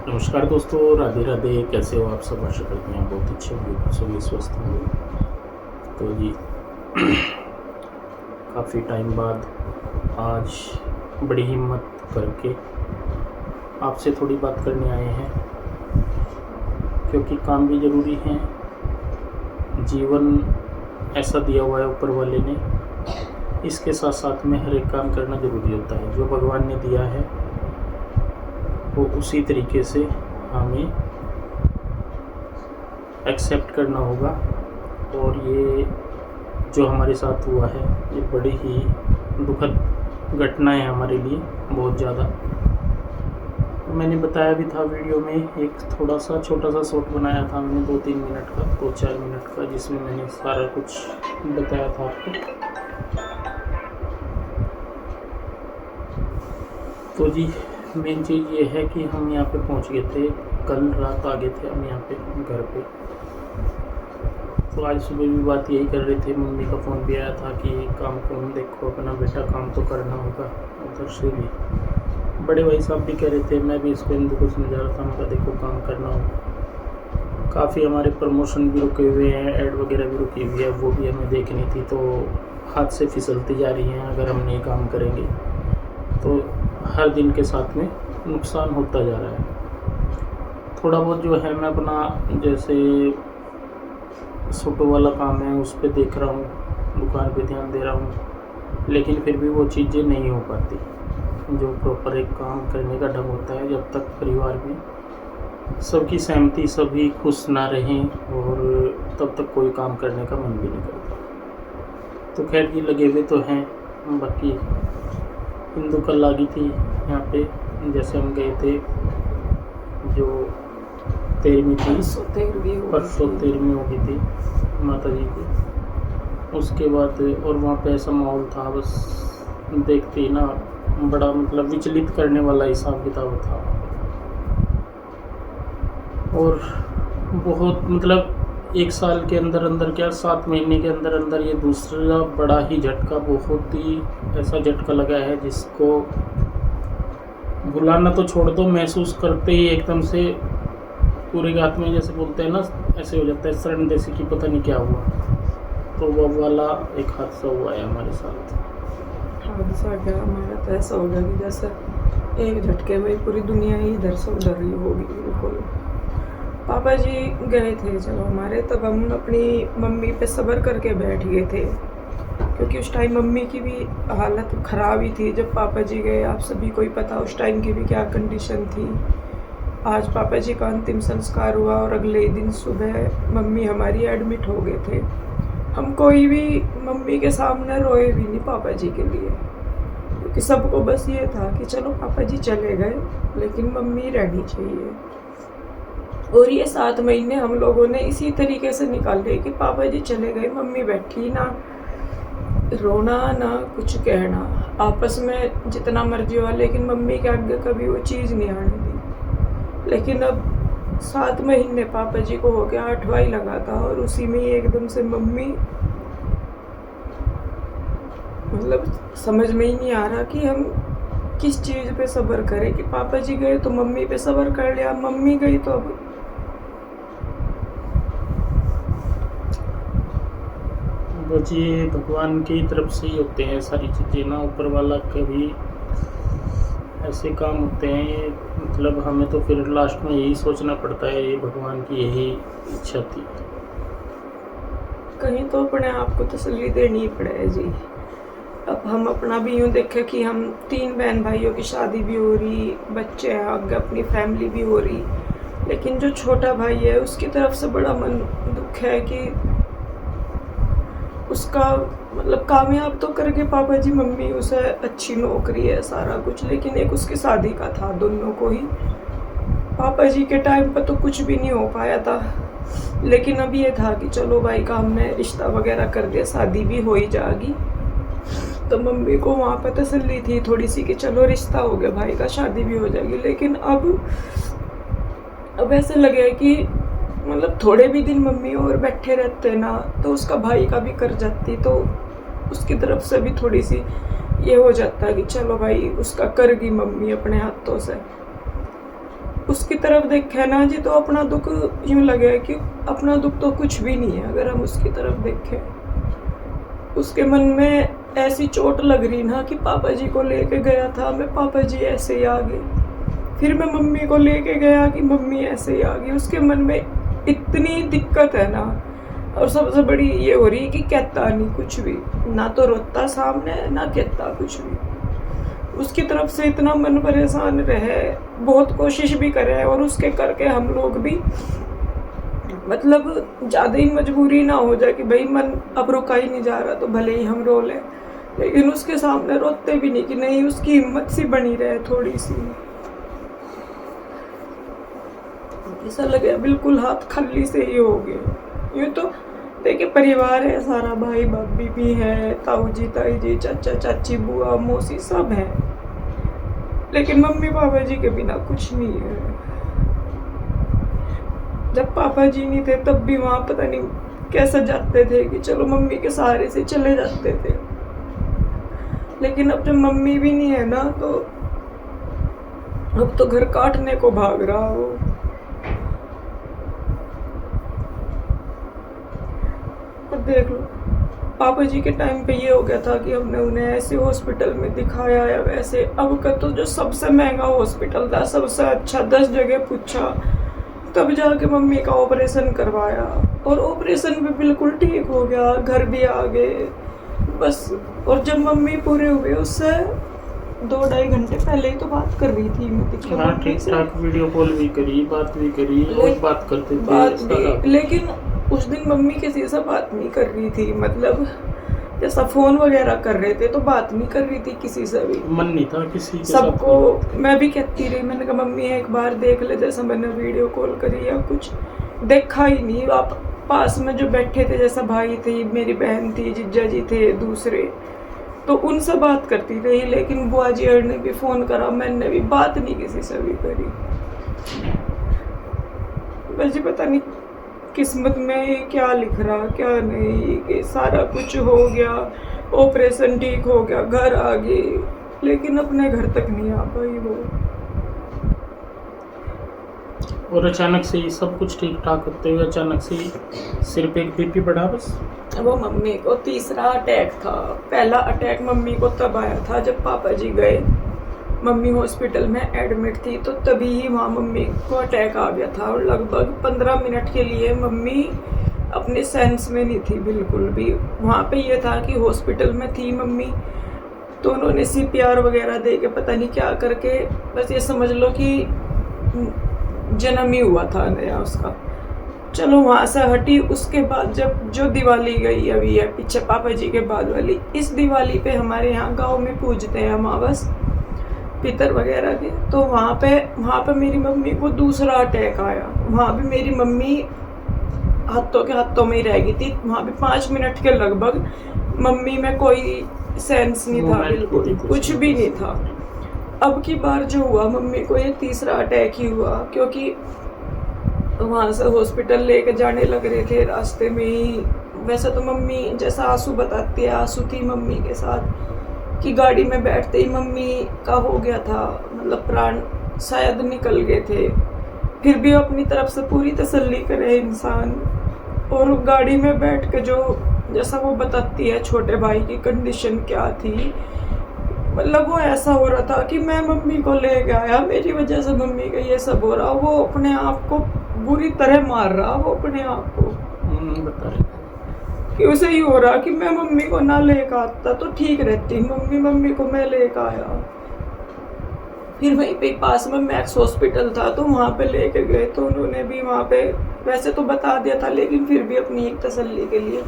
नमस्कार दोस्तों, राधे राधे। कैसे हो आप सब? आशा करते हैं बहुत अच्छे होंगे, सभी स्वस्थ होंगे। तो जी काफ़ी टाइम बाद आज बड़ी हिम्मत करके आपसे थोड़ी बात करने आए हैं, क्योंकि काम भी ज़रूरी है। जीवन ऐसा दिया हुआ है ऊपर वाले ने, इसके साथ साथ में हर एक काम करना ज़रूरी होता है। जो भगवान ने दिया है वो उसी तरीके से हमें एक्सेप्ट करना होगा। और ये जो हमारे साथ हुआ है ये बड़ी ही दुखद घटना है हमारे लिए, बहुत ज़्यादा। मैंने बताया भी था वीडियो में, एक थोड़ा सा छोटा सा शॉट बनाया था मैंने 2-3 मिनट का, 2-4 मिनट का, जिसमें मैंने सारा कुछ बताया था आपको। तो जी मेन चीज़ ये है कि हम यहाँ पे पहुँच गए थे, कल रात आ गए थे हम यहाँ पे घर पे। तो आज सुबह भी बात यही कर रहे थे, मम्मी का फ़ोन भी आया था कि काम कौन देखो अपना बेटा, काम तो करना होगा। उधर से भी बड़े भाई साहब भी कह रहे थे, मैं भी इसको हिंदू को समझा रहा था, उनका देखो काम करना होगा। काफ़ी हमारे प्रमोशन भी रुके हुए हैं, ऐड वगैरह भी रुकी हुई है, वो भी हमें देखनी थी। तो हाथ से फिसलती जा रही हैं, अगर हम नहीं काम करेंगे तो हर दिन के साथ में नुकसान होता जा रहा है। थोड़ा बहुत जो है मैं अपना जैसे छोटो वाला काम है उस पर देख रहा हूँ, दुकान पे ध्यान दे रहा हूँ, लेकिन फिर भी वो चीज़ें नहीं हो पाती जो प्रॉपर एक काम करने का ढंग होता है। जब तक परिवार में सबकी सहमति, सभी खुश ना रहें, और तब तक कोई काम करने का मन भी नहीं करता। तो खैर ये लगे हुए तो हैं। बाकी हिंदू कल आ गई थी यहाँ पे, जैसे हम गए थे, जो 13वीं थी, परसों 13वीं हो गई थी माता जी की। उसके बाद और वहाँ पे ऐसा माहौल था, बस देखते ही ना बड़ा मतलब विचलित करने वाला हिसाब किताब था। और बहुत मतलब 1 साल के अंदर अंदर क्या 7 महीने के अंदर अंदर ये दूसरा बड़ा ही झटका, बहुत ही ऐसा झटका लगा है जिसको भुलाना तो छोड़ दो, महसूस करते ही एकदम से पूरे गात में जैसे बोलते हैं ना, ऐसे हो जाता है सड़न जैसे कि पता नहीं क्या हुआ। तो वो वाला एक हादसा हुआ है हमारे साथ। हादसा क्या, हमारा तो ऐसा हो गया कि जैसे एक झटके में पूरी दुनिया ही इधर से उधर ही होगी बिल्कुल। पापा जी गए थे चलो हमारे, तब हम अपनी मम्मी पे सब्र करके बैठ गए थे, क्योंकि उस टाइम मम्मी की भी हालत ख़राब ही थी जब पापा जी गए। आप सभी को ही पता उस टाइम की भी क्या कंडीशन थी। आज पापा जी का अंतिम संस्कार हुआ और अगले दिन सुबह मम्मी हमारी एडमिट हो गए थे। हम कोई भी मम्मी के सामने रोए भी नहीं पापा जी के लिए, क्योंकि सबको बस ये था कि चलो पापा जी चले गए लेकिन मम्मी रहनी चाहिए। और ये 7 महीने हम लोगों ने इसी तरीके से निकाले कि पापा जी चले गए, मम्मी बैठी, ना रोना ना कुछ कहना, आपस में जितना मर्जी हुआ, लेकिन मम्मी के आगे कभी वो चीज़ नहीं आने दी। लेकिन अब 7 महीने पापा जी को हो गया, 8वां ही लगा था, और उसी में ही एकदम से मम्मी, मतलब समझ में ही नहीं आ रहा कि हम किस चीज़ पे सब्र करें। कि पापा जी गए तो मम्मी पे सब्र कर लिया, मम्मी गई तो अब बस ये भगवान की तरफ से ही होते हैं सारी चीज़ें ना, ऊपर वाला कभी ऐसे काम होते हैं ये, मतलब हमें तो फिर लास्ट में यही सोचना पड़ता है ये भगवान की यही इच्छा थी। कहीं तो अपने आप को तसल्ली देनी ही पड़े जी। अब हम अपना भी यूँ देखें कि हम 3 बहन भाइयों की शादी भी हो रही, बच्चे हैं, आगे अपनी फैमिली भी हो रही, लेकिन जो छोटा भाई है उसकी तरफ से बड़ा मन दुख है कि उसका मतलब कामयाब तो करके पापा जी मम्मी, उसे अच्छी नौकरी है सारा कुछ, लेकिन एक उसकी शादी का था दोनों को ही। पापा जी के टाइम पर तो कुछ भी नहीं हो पाया था, लेकिन अब ये था कि चलो भाई का हमने रिश्ता वगैरह कर दिया, शादी भी हो ही जाएगी। तो मम्मी को वहाँ पर तसल्ली थी थोड़ी सी कि चलो रिश्ता हो गया भाई का, शादी भी हो जाएगी। लेकिन अब ऐसे लगे कि मतलब थोड़े भी दिन मम्मी और बैठे रहते ना तो उसका भाई का भी कर जाती, तो उसकी तरफ से भी थोड़ी सी ये हो जाता है कि चलो भाई उसका कर गई मम्मी अपने हाथों से। उसकी तरफ देखे ना जी तो अपना दुख यूँ लगे कि अपना दुख तो कुछ भी नहीं है। अगर हम उसकी तरफ देखें, उसके मन में ऐसी चोट लग रही ना कि पापा जी को लेके गया था मैं, पापा जी ऐसे ही आ गए। फिर मैं मम्मी को लेके गया कि मम्मी ऐसे ही आ गई। उसके मन में इतनी दिक्कत है ना, और सबसे बड़ी ये हो रही है कि कहता नहीं कुछ भी, ना तो रोता सामने ना कहता कुछ भी। उसकी तरफ से इतना मन परेशान रहे, बहुत कोशिश भी करे, और उसके करके हम लोग भी मतलब ज़्यादा ही मजबूरी ना हो जाए कि भाई मन अब रुका ही नहीं जा रहा तो भले ही हम रो लें, लेकिन उसके सामने रोते भी नहीं कि नहीं, उसकी हिम्मत सी बनी रहे थोड़ी सी। ऐसा लगे बिल्कुल हाथ खाली से ही हो गए। यूँ तो देखिए परिवार है सारा, भाई भाभी भी है, ताऊ जी ताई जी चाचा चाची बुआ मौसी सब हैं, लेकिन मम्मी पापा जी के बिना कुछ नहीं है। जब पापा जी नहीं थे तब भी वहाँ पता नहीं कैसे जाते थे कि चलो मम्मी के सहारे से चले जाते थे, लेकिन अब जब मम्मी भी नहीं है ना तो अब तो घर काटने को भाग रहा वो। और देख लो पापा जी के टाइम पे ये हो गया था कि हमने उन्हें ऐसे हॉस्पिटल में दिखाया या वैसे। अब का तो जो सबसे महंगा हॉस्पिटल था, सबसे अच्छा 10 जगह पूछा, तब जाके मम्मी का ऑपरेशन करवाया, और ऑपरेशन भी बिल्कुल ठीक हो गया, घर भी आ गए बस। और जब मम्मी पूरे हुए उससे 2-2.5 घंटे पहले ही तो बात कर रही थी मैं। हाँ ठीक ठाक वीडियो कॉल भी करी, बात भी करी, और बात करते थे बात भी, लेकिन उस दिन मम्मी किसी से बात नहीं कर रही थी, मतलब जैसा फोन वगैरह कर रहे थे तो बात नहीं कर रही थी किसी से भी, मन नहीं था किसी के सबको। मैं भी कहती रही, मैंने कहा मम्मी एक बार देख ले, जैसा मैंने वीडियो कॉल करी या कुछ देखा ही नहीं। आप पास में जो बैठे थे, जैसा भाई थे, मेरी बहन थी, जीजा जी थे दूसरे, तो उनसे बात करती रही, लेकिन बुआ जी ने भी फ़ोन करा, मैंने भी बात नहीं किसी से भी करी। बस जी पता नहीं किस्मत में क्या लिख रहा क्या नहीं, कि सारा कुछ हो गया, ऑपरेशन ठीक हो गया, घर आ गई, लेकिन अपने घर तक नहीं आ पाई वो। और अचानक से ही सब कुछ ठीक ठाक होते हुए अचानक से ही सिर्फ एक बीपी बढ़ा बस। वो मम्मी को तीसरा अटैक था। पहला अटैक मम्मी को तब आया था जब पापा जी गए, मम्मी हॉस्पिटल में एडमिट थी, तो तभी ही वहाँ मम्मी को अटैक आ गया था, और लगभग 15 मिनट के लिए मम्मी अपने सेंस में नहीं थी बिल्कुल भी। वहाँ पे ये था कि हॉस्पिटल में थी मम्मी, तो उन्होंने CPR वगैरह दे के पता नहीं क्या करके, बस ये समझ लो कि जन्म ही हुआ था नया उसका। चलो वहाँ से हटी। उसके बाद जब जो दिवाली गई अभी है पीछे पापा जी के बाद वाली, इस दिवाली पे हमारे यहाँ गांव में पूजते हैं अमावस पितर वगैरह के, तो वहाँ पे मेरी मम्मी को दूसरा अटैक आया। वहाँ भी मेरी मम्मी हाथों के हाथों में ही रह गई थी। वहाँ भी 5 मिनट के लगभग मम्मी में कोई सेंस नहीं था, बिल्कुल कुछ भी नहीं था। अब की बार जो हुआ मम्मी को ये तीसरा अटैक ही हुआ, क्योंकि वहाँ से हॉस्पिटल लेके जाने लग रहे थे, रास्ते में ही वैसे तो मम्मी जैसा आंसू बताती है, आंसू थी मम्मी के साथ कि गाड़ी में बैठते ही मम्मी का हो गया था, मतलब प्राण शायद निकल गए थे। फिर भी अपनी तरफ से पूरी तसल्ली करे इंसान, और गाड़ी में बैठ के जो जैसा वो बताती है छोटे भाई की कंडीशन क्या थी, मतलब वो ऐसा हो रहा था कि मैं मम्मी को ले गया, मेरी वजह से मम्मी का ये सब हो रहा। वो अपने आप को बुरी तरह मार रहा, वो अपने आप को कि उसे ही हो रहा कि मैं मम्मी को ना लेकर आता तो ठीक रहती, मम्मी को मैं लेकर आया। फिर वहीं पे पास में मैक्स हॉस्पिटल था, तो वहाँ पे लेके गए, तो उन्होंने भी वहाँ पे वैसे तो बता दिया था, लेकिन फिर भी अपनी एक तसल्ली के लिए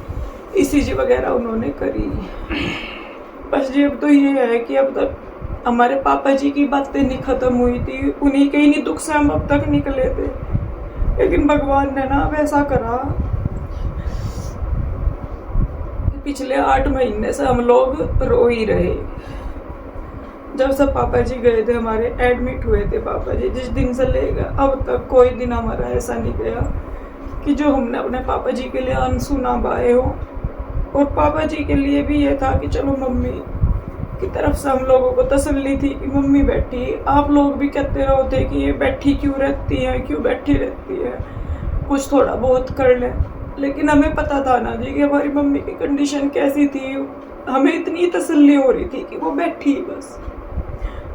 ECG वगैरह उन्होंने करी। बस जी अब तो ये है कि अब तक हमारे पापा जी की बातें नहीं खत्म हुई थी, उन्हीं के ही नहीं दुख से हम अब तक निकले थे, लेकिन भगवान ने ना वैसा करा। पिछले 8 महीने से हम लोग रो ही रहे। जब से पापा जी गए थे, हमारे एडमिट हुए थे पापा जी, जिस दिन से ले गए अब तक कोई दिन हमारा ऐसा नहीं गया कि जो हमने अपने पापा जी के लिए आंसू ना बहाए हो। और पापा जी के लिए भी ये था कि चलो मम्मी की तरफ से हम लोगों को तसल्ली थी कि मम्मी बैठी, आप लोग भी कहते रहो थे कि ये बैठी क्यों रहती है, क्यों बैठी रहती है, कुछ थोड़ा बहुत कर ले। लेकिन हमें पता था ना जी कि हमारी मम्मी की कंडीशन कैसी थी। हमें इतनी तसल्ली हो रही थी कि वो बैठी, बस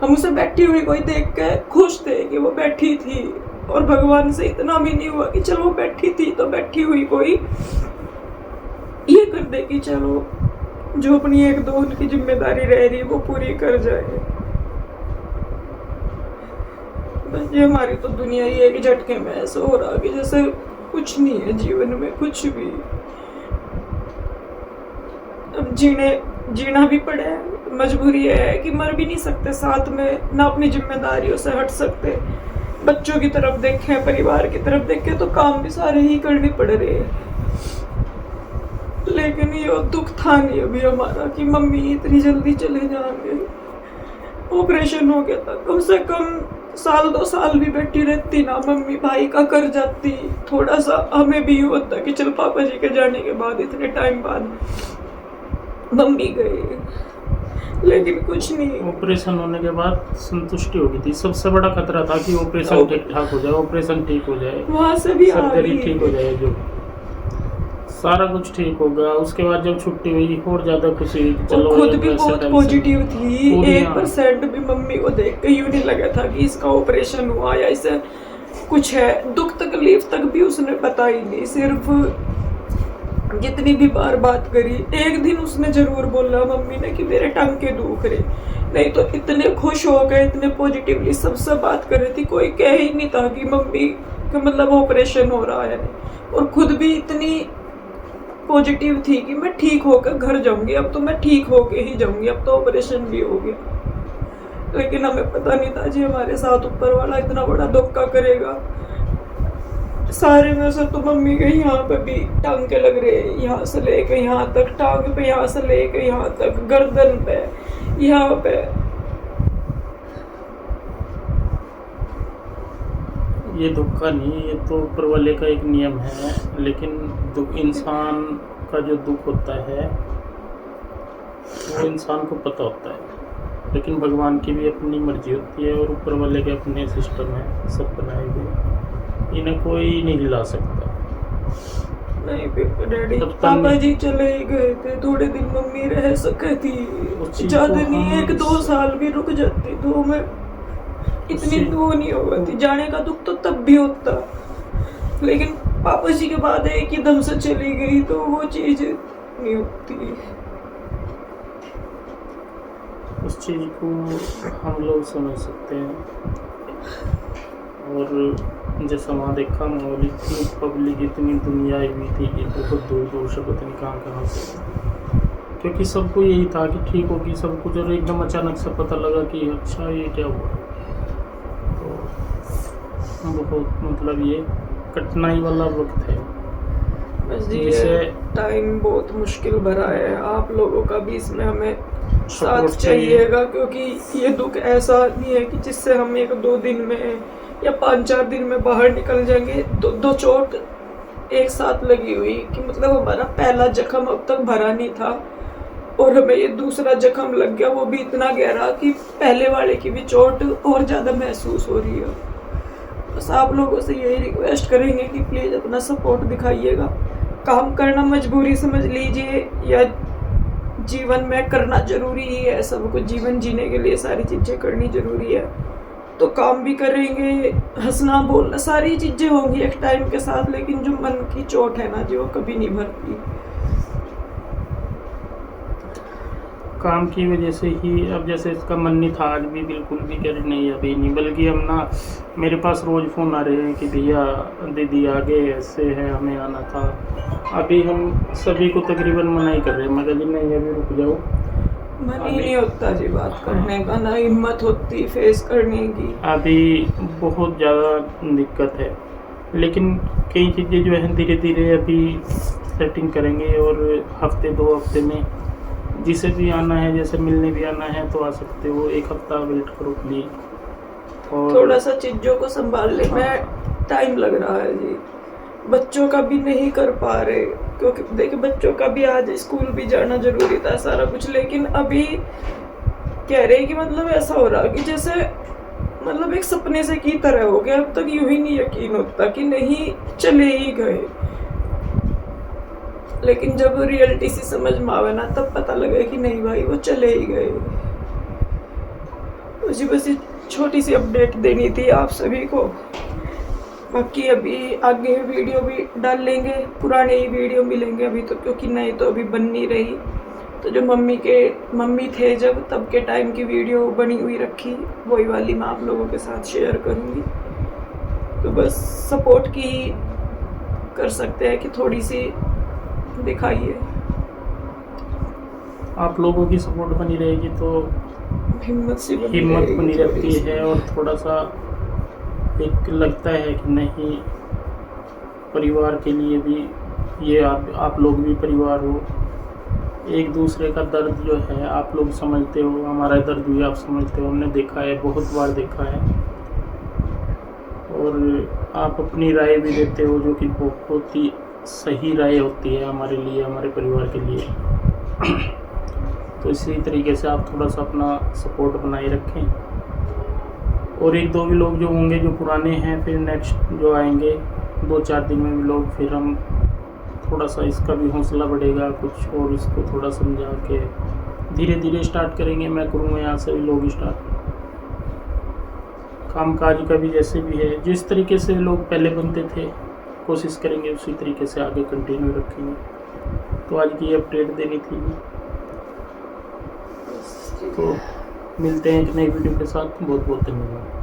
हम उसे बैठी हुई कोई देख के खुश थे कि वो बैठी थी। और भगवान से इतना भी नहीं हुआ कि चलो वो बैठी थी तो बैठी हुई कोई ये कर दे कि चलो जो अपनी एक दो उनकी जिम्मेदारी रह रही वो पूरी कर जाए। बस ये हमारी तो दुनिया ही एक झटके में ऐसा हो रहा कि जैसे कुछ नहीं है जीवन में, कुछ भी। अब जीना भी पड़े, मजबूरी है कि मर भी नहीं सकते साथ में, ना अपनी जिम्मेदारियों से हट सकते। बच्चों की तरफ देखें, परिवार की तरफ देखें तो काम भी सारे ही करने पड़ रहे हैं। लेकिन ये दुख था नहीं अभी हमारा कि मम्मी इतनी जल्दी चले जाएंगे। ऑपरेशन हो गया था, कम से कम 1-2 साल भी बैठी रहती ना मम्मी, भाई का कर जाती, थोड़ा सा हमें भी होता कि चल पापा जी के जाने के बाद इतने टाइम बाद मम्मी गए। लेकिन कुछ नहीं। ऑपरेशन होने के बाद संतुष्टि हो गई थी। सबसे बड़ा खतरा था कि ऑपरेशन ठीक ठाक हो जाए, ऑपरेशन ठीक हो जाए, वहां से भी सर्जरी ठीक हो जाए, जो सारा कुछ ठीक हो गया। उसके बाद जब छुट्टी हुई और ज्यादा खुशी हुई। चलो खुद भी बहुत पॉजिटिव थी, 1% भी मम्मी को देख के यूं नहीं लगा था कि इसका ऑपरेशन हुआ या इसे कुछ है। दुख तकलीफ तक भी उसने बताई नहीं, सिर्फ जितनी भी बार बात करी, एक दिन उसने जरूर बोला मम्मी ने कि मेरे टांके दुख रहे, नहीं तो इतने खुश हो गए, इतने पॉजिटिवली सबसे बात कर रही थी। कोई कह ही नहीं था कि मम्मी का मतलब ऑपरेशन हो रहा है। और खुद भी इतनी पॉजिटिव थी कि मैं ठीक होकर घर जाऊंगी, अब तो मैं ठीक होके ही जाऊंगी, अब तो ऑपरेशन भी हो गया। लेकिन हमें पता नहीं था जी हमारे साथ ऊपर वाला इतना बड़ा धोखा करेगा। सारे में से तो मम्मी के यहाँ पे भी टांके लग रहे, यहाँ से लेके यहाँ तक, टांग पे यहाँ से लेके यहाँ तक, गर्दन पे, यहाँ पे। ये धोखा नहीं, ये तो ऊपर वाले का एक नियम है। लेकिन इंसान का जो दुख होता है वो इंसान को पता होता है। लेकिन भगवान की भी अपनी मर्जी होती है और ऊपर वाले के अपने सिस्टम है सब बनाए हुए, इन्हें कोई नहीं हिला सकता। नहीं डैडी, पापा जी चले ही गए थे, थोड़े दिन मम्मी रह सके थी, ज्यादा नहीं, 1-2 साल भी रुक जाती तो मैं इतनी वो नहीं होगा थी। जाने का दुख तो तब भी होता, लेकिन पापा जी के बाद एक ही दम से चली गई तो वो चीज नहीं होती। उस चीज को हम लोग समझ सकते हैं। और जैसा वहाँ देखा माहौल, इतनी पब्लिक, इतनी दुनिया हुई थी कि बहुत दूर दूर से पता नहीं कहाँ से, क्योंकि सबको यही था कि ठीक होगी सब कुछ। और एकदम अचानक से पता लगा कि अच्छा ये क्या हुआ। तो बहुत मतलब ये कठिनाई वाला वक्त है। बस जी ये टाइम बहुत मुश्किल भरा है, आप लोगों का भी इसमें हमें साथ चाहिएगा, क्योंकि ये दुख ऐसा नहीं है कि जिससे हम 1-2 दिन में या 5-4 दिन में बाहर निकल जाएंगे। दो चोट एक साथ लगी हुई कि मतलब हमारा पहला जख्म अब तक भरा नहीं था और हमें ये दूसरा जख्म लग गया, वो भी इतना गहरा कि पहले वाले की भी चोट और ज़्यादा महसूस हो रही है। बस आप लोगों से यही रिक्वेस्ट करेंगे कि प्लीज़ अपना सपोर्ट दिखाइएगा। काम करना मजबूरी समझ लीजिए या जीवन में करना जरूरी ही है, सब कुछ जीवन जीने के लिए सारी चीज़ें करनी जरूरी है। तो काम भी करेंगे, हंसना बोलना सारी चीज़ें होंगी एक टाइम के साथ, लेकिन जो मन की चोट है ना जी वो कभी नहीं भरती। काम की वजह से ही अब जैसे इसका मन नहीं था आज भी, बिल्कुल भी कह रहे नहीं अभी नहीं, बल्कि हम ना मेरे पास रोज़ फ़ोन आ रहे हैं कि भैया दीदी आगे ऐसे है, हमें आना था। अभी हम सभी को तकरीबन मना ही कर रहे हैं, मगर नहीं अभी रुक जाओ, मन ही नहीं होता जी बात करने का, ना हिम्मत होती फेस करने की। अभी बहुत ज़्यादा दिक्कत है। लेकिन कई चीज़ें जो है धीरे धीरे अभी सेटिंग करेंगे और हफ्ते 2 हफ्ते में जिसे भी आना है, जैसे मिलने भी आना है तो आ सकते हो। 1 हफ्ता वेट करो प्लीज। और थोड़ा सा चीज़ों को संभालने में टाइम लग रहा है जी, बच्चों का भी नहीं कर पा रहे, क्योंकि देखिए बच्चों का भी आज स्कूल भी जाना जरूरी था सारा कुछ। लेकिन अभी कह रहे कि मतलब ऐसा हो रहा कि जैसे मतलब एक सपने से की तरह हो गया, अब तक यूं ही नहीं यकीन होता कि नहीं चले ही गए। लेकिन जब रियलिटी सी समझ में आवे ना, तब पता लगे कि नहीं भाई वो चले ही गए। मुझे बस ये छोटी सी अपडेट देनी थी आप सभी को। बाकी अभी आगे वीडियो भी डाल लेंगे, पुराने ही वीडियो मिलेंगे अभी तो, क्योंकि नई तो अभी बन नहीं रही। तो जो मम्मी थे जब तब के टाइम की वीडियो बनी हुई रखी, वही वाली मैं आप लोगों के साथ शेयर करूँगी। तो बस सपोर्ट की ही कर सकते हैं कि थोड़ी सी दिखाइए। आप लोगों की सपोर्ट बनी रहेगी तो हिम्मत बनी रहती है, और थोड़ा सा एक लगता है कि नहीं, परिवार के लिए भी ये आप लोग भी परिवार हो, एक दूसरे का दर्द जो है आप लोग समझते हो, हमारा दर्द भी आप समझते हो। हमने देखा है, बहुत बार देखा है, और आप अपनी राय भी देते हो जो कि बहुत ही सही राय होती है हमारे लिए, हमारे परिवार के लिए। तो इसी तरीके से आप थोड़ा सा अपना सपोर्ट बनाए रखें। और एक दो भी लोग जो होंगे जो पुराने हैं, फिर नेक्स्ट जो आएंगे 2-4 दिन में भी लोग, फिर हम थोड़ा सा इसका भी हौसला बढ़ेगा कुछ, और इसको थोड़ा समझा के धीरे धीरे स्टार्ट करेंगे। मैं करूँगा, यहाँ से भी लोग स्टार्ट, काम काज का भी जैसे भी है, जिस तरीके से लोग पहले बनते थे कोशिश करेंगे उसी तरीके से आगे कंटिन्यू रखेंगे। तो आज की अपडेट देनी थी। तो मिलते हैं एक नई वीडियो के साथ। बहुत बहुत धन्यवाद।